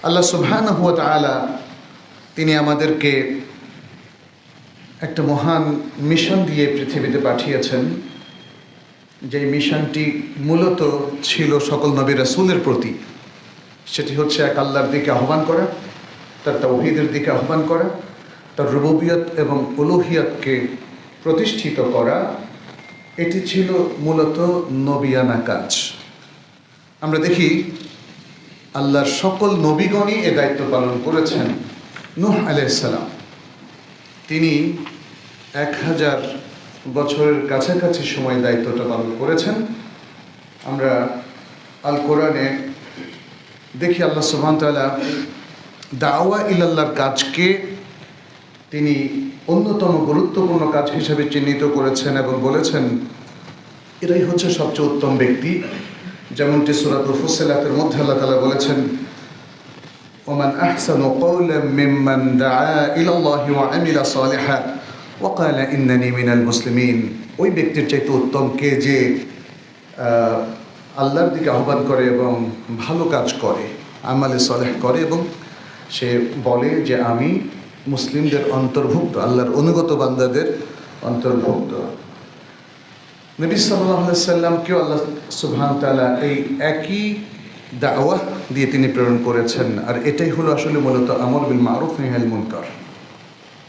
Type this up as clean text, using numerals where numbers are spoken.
আল্লাহ সুবহানাহু ওয়া তাআলা তিনি আমাদেরকে একটা মহান মিশন দিয়ে পৃথিবীতে পাঠিয়েছেন। যেই মিশনটি মূলত ছিল সকল নবী রাসূলের প্রতি। সেটি হচ্ছে এক আল্লাহর দিকে আহ্বান করা, তার তাওহীদের দিকে আহ্বান করা, তার রুবুবিয়ত এবং উলুহিয়তকে প্রতিষ্ঠিত করা। এটি ছিল মূলত নবিয়ানা কাজ। আমরা দেখি আল্লাহর সকল নবীগণই এ দায়িত্ব পালন করেছেন। নূহ আলাইহিস সালাম তিনি 1000 বছরের কাছাকাছি সময় দায়িত্বটা পালন করেছেন। আমরা আল কোরআনে দেখি আল্লাহ সুবহানাহু ওয়া তাআলা দাওয়া ইলাল্লাহর কাজকে তিনি অন্যতম গুরুত্বপূর্ণ কাজ হিসেবে চিহ্নিত করেছেন এবং বলেছেন এরাই হচ্ছে সবচেয়ে উত্তম ব্যক্তি। যেমনটি সূরাতুল ফুসসিলাতের মধ্যে আল্লাহ তাআলা বলেছেন, ওমান আহসানু কওলাম মিম্মান দাআ ইলাল্লাহি ওয়া আমিলা সালিহান ওয়া ক্বালা ইন্নানি মিনাল মুসলিমিন। ওই ব্যক্তির চাইতে উত্তম কে যে আল্লাহর দিকে আহ্বান করে এবং ভালো কাজ করে, আমালে সালেহ করে এবং সে বলে যে আমি মুসলিমদের অন্তর্ভুক্ত, আল্লাহর অনুগত বান্দাদের অন্তর্ভুক্ত। নবী সাল্লাল্লাহু আলাইহি সাল্লামকেও আল্লাহ সুবহানাহু ওয়া তাআলা এই একই দাওয়াত দিয়ে তিনি প্রেরণ করেছেন। আর এটাই হলো আসলে মূলত আমর বিল মারুফ নাহি আনিল মুনকার।